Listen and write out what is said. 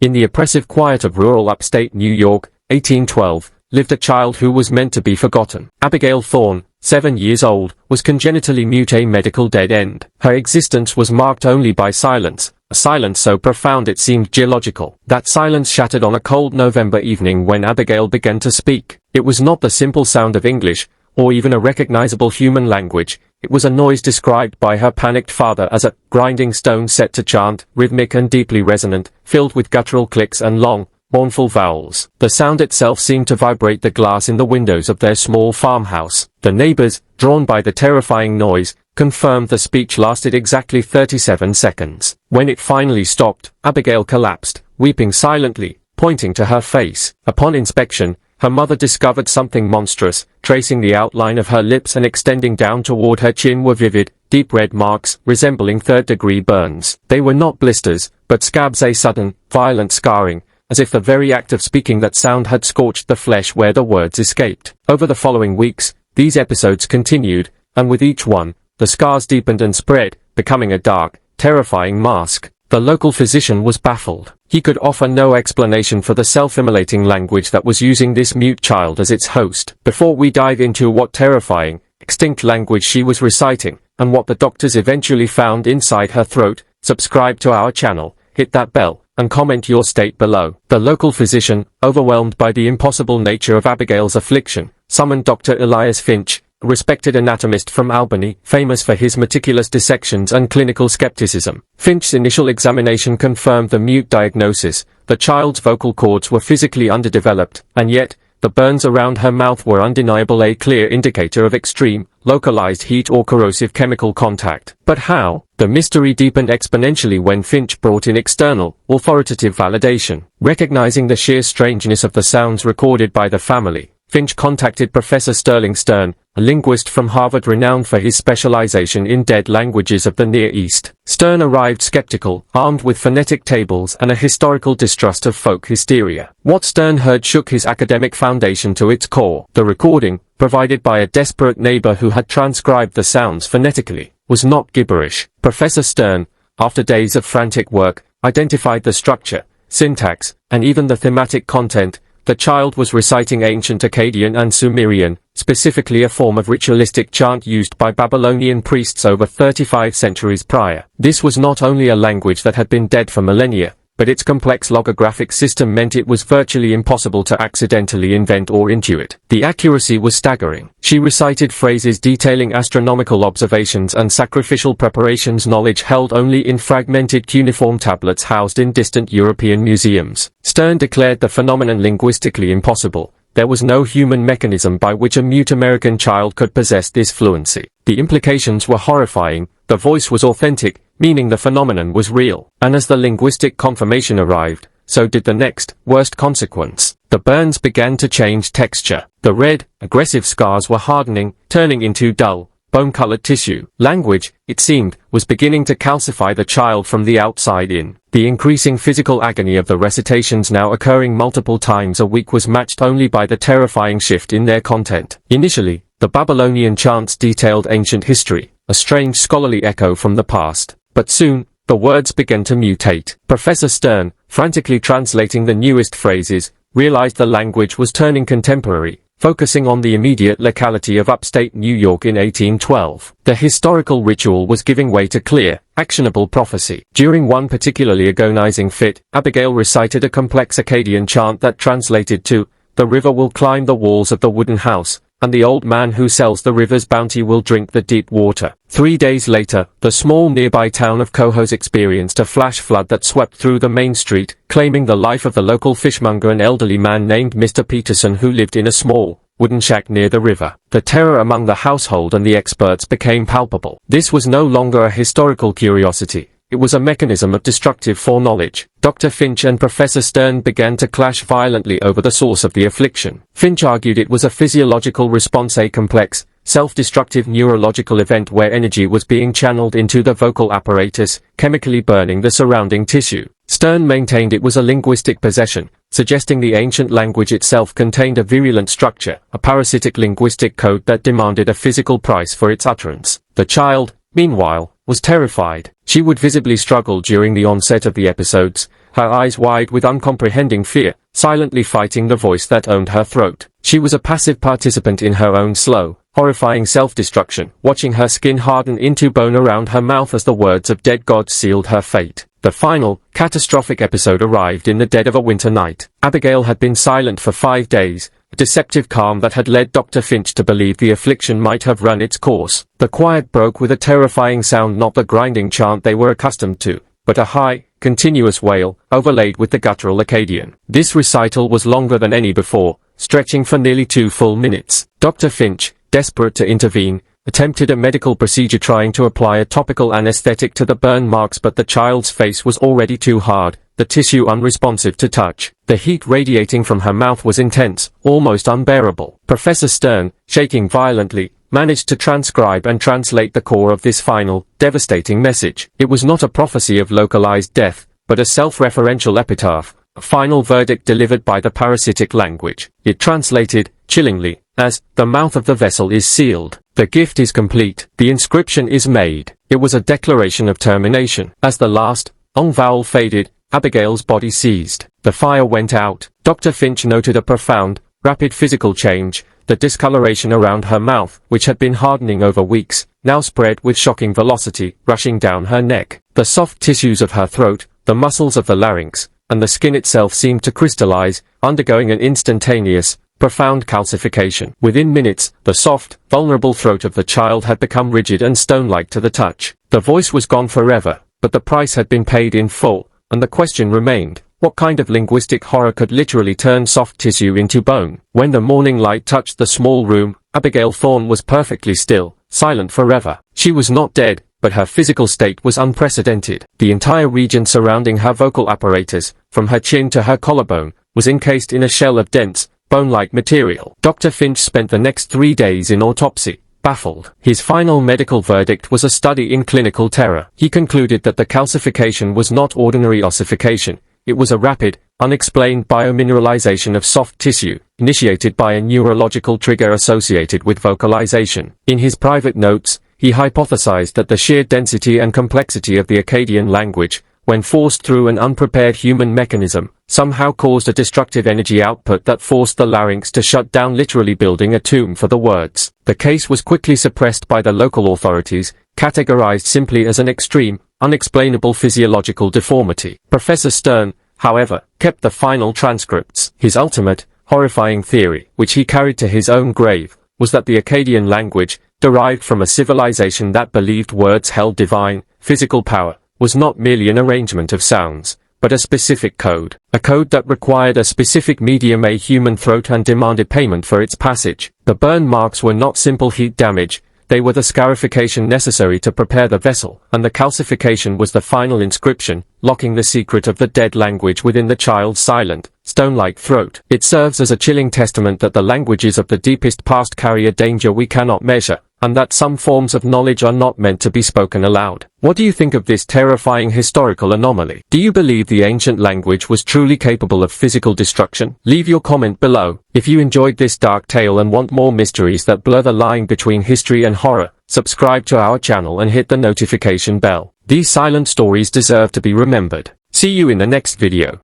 In the oppressive quiet of rural upstate New York, 1812, lived a child who was meant to be forgotten. Abigail Thorne, 7 years old, was congenitally mute, a medical dead end. Her existence was marked only by silence, a silence so profound it seemed geological. That silence shattered on a cold November evening when Abigail began to speak. It was not the simple sound of English, or even a recognizable human language. It was a noise described by her panicked father as a grinding stone set to chant, rhythmic and deeply resonant, filled with guttural clicks and long, mournful vowels. The sound itself seemed to vibrate the glass in the windows of their small farmhouse. The neighbors, drawn by the terrifying noise, confirmed the speech lasted exactly 37 seconds. When it finally stopped, Abigail collapsed, weeping silently, pointing to her face. Upon inspection, her mother discovered something monstrous. Tracing the outline of her lips and extending down toward her chin were vivid, deep red marks resembling third-degree burns. They were not blisters, but scabs, a sudden, violent scarring, as if the very act of speaking that sound had scorched the flesh where the words escaped. Over the following weeks, these episodes continued, and with each one, the scars deepened and spread, becoming a dark, terrifying mask. The local physician was baffled. He could offer no explanation for the self-immolating language that was using this mute child as its host. Before we dive into what terrifying, extinct language she was reciting, and what the doctors eventually found inside her throat, subscribe to our channel, hit that bell, and comment your state below. The local physician, overwhelmed by the impossible nature of Abigail's affliction, summoned Dr. Elias Finch, a respected anatomist from Albany, famous for his meticulous dissections and clinical skepticism. Finch's initial examination confirmed the mute diagnosis. The child's vocal cords were physically underdeveloped, and yet, the burns around her mouth were undeniable, a clear indicator of extreme, localized heat or corrosive chemical contact. But how? The mystery deepened exponentially when Finch brought in external, authoritative validation. Recognizing the sheer strangeness of the sounds recorded by the family, Finch contacted Professor Sterling Stern, a linguist from Harvard renowned for his specialization in dead languages of the Near East. Stern arrived skeptical, armed with phonetic tables and a historical distrust of folk hysteria. What Stern heard shook his academic foundation to its core. The recording, provided by a desperate neighbor who had transcribed the sounds phonetically, was not gibberish. Professor Stern, after days of frantic work, identified the structure, syntax, and even the thematic content. The child was reciting ancient Akkadian and Sumerian, specifically a form of ritualistic chant used by Babylonian priests over 35 centuries prior. This was not only a language that had been dead for millennia, but its complex logographic system meant it was virtually impossible to accidentally invent or intuit. The accuracy was staggering. She recited phrases detailing astronomical observations and sacrificial preparations, knowledge held only in fragmented cuneiform tablets housed in distant European museums. Stern declared the phenomenon linguistically impossible. There was no human mechanism by which a mute American child could possess this fluency. The implications were horrifying. The voice was authentic, meaning the phenomenon was real. And as the linguistic confirmation arrived, so did the next, worst consequence. The burns began to change texture. The red, aggressive scars were hardening, turning into dull, bone-colored tissue. Language, it seemed, was beginning to calcify the child from the outside in. The increasing physical agony of the recitations, now occurring multiple times a week, was matched only by the terrifying shift in their content. Initially, the Babylonian chants detailed ancient history, a strange scholarly echo from the past. But soon, the words began to mutate. Professor Stern, frantically translating the newest phrases, realized the language was turning contemporary, focusing on the immediate locality of upstate New York in 1812. The historical ritual was giving way to clear, actionable prophecy. During one particularly agonizing fit, Abigail recited a complex Akkadian chant that translated to, "The river will climb the walls of the wooden house, and the old man who sells the river's bounty will drink the deep water." 3 days later, the small nearby town of Cohoes experienced a flash flood that swept through the main street, claiming the life of the local fishmonger, an elderly man named Mr. Peterson who lived in a small, wooden shack near the river. The terror among the household and the experts became palpable. This was no longer a historical curiosity. It was a mechanism of destructive foreknowledge. Dr. Finch and Professor Stern began to clash violently over the source of the affliction. Finch argued it was a physiological response, a complex, self-destructive neurological event where energy was being channeled into the vocal apparatus, chemically burning the surrounding tissue. Stern maintained it was a linguistic possession, suggesting the ancient language itself contained a virulent structure, a parasitic linguistic code that demanded a physical price for its utterance. The child, meanwhile, was terrified. She would visibly struggle during the onset of the episodes, her eyes wide with uncomprehending fear, silently fighting the voice that owned her throat. She was a passive participant in her own slow, horrifying self-destruction, watching her skin harden into bone around her mouth as the words of dead gods sealed her fate. The final, catastrophic episode arrived in the dead of a winter night. Abigail had been silent for 5 days, a deceptive calm that had led Dr. Finch to believe the affliction might have run its course. The quiet broke with a terrifying sound, not the grinding chant they were accustomed to, but a high, continuous wail, overlaid with the guttural Akkadian. This recital was longer than any before, stretching for nearly 2 full minutes. Dr. Finch, desperate to intervene, attempted a medical procedure trying to apply a topical anesthetic to the burn marks, but the child's face was already too hard, the tissue unresponsive to touch. The heat radiating from her mouth was intense, almost unbearable. Professor Stern, shaking violently, managed to transcribe and translate the core of this final, devastating message. It was not a prophecy of localized death, but a self-referential epitaph, a final verdict delivered by the parasitic language. It translated, chillingly, as, "The mouth of the vessel is sealed. The gift is complete. The inscription is made." It was a declaration of termination. As the last, ong vowel faded, Abigail's body seized. The fire went out. Dr. Finch noted a profound, rapid physical change. The discoloration around her mouth, which had been hardening over weeks, now spread with shocking velocity, rushing down her neck. The soft tissues of her throat, the muscles of the larynx, and the skin itself seemed to crystallize, undergoing an instantaneous, profound calcification. Within minutes, the soft, vulnerable throat of the child had become rigid and stone-like to the touch. The voice was gone forever, but the price had been paid in full, and the question remained, what kind of linguistic horror could literally turn soft tissue into bone? When the morning light touched the small room, Abigail Thorne was perfectly still, silent forever. She was not dead, but her physical state was unprecedented. The entire region surrounding her vocal apparatus, from her chin to her collarbone, was encased in a shell of dense, bone-like material. Dr. Finch spent the next 3 days in autopsy, baffled. His final medical verdict was a study in clinical terror. He concluded that the calcification was not ordinary ossification. It was a rapid, unexplained biomineralization of soft tissue, initiated by a neurological trigger associated with vocalization. In his private notes, he hypothesized that the sheer density and complexity of the Akkadian language, when forced through an unprepared human mechanism, somehow caused a destructive energy output that forced the larynx to shut down, literally building a tomb for the words. The case was quickly suppressed by the local authorities, categorized simply as an extreme, unexplainable physiological deformity. Professor Stern, however, kept the final transcripts. His ultimate, horrifying theory, which he carried to his own grave, was that the Akkadian language, derived from a civilization that believed words held divine, physical power, was not merely an arrangement of sounds, but a specific code. A code that required a specific medium, a human throat, and demanded payment for its passage. The burn marks were not simple heat damage, they were the scarification necessary to prepare the vessel, and the calcification was the final inscription, locking the secret of the dead language within the child's silent, stone-like throat. It serves as a chilling testament that the languages of the deepest past carry a danger we cannot measure, and that some forms of knowledge are not meant to be spoken aloud. What do you think of this terrifying historical anomaly? Do you believe the ancient language was truly capable of physical destruction? Leave your comment below. If you enjoyed this dark tale and want more mysteries that blur the line between history and horror, subscribe to our channel and hit the notification bell. These silent stories deserve to be remembered. See you in the next video.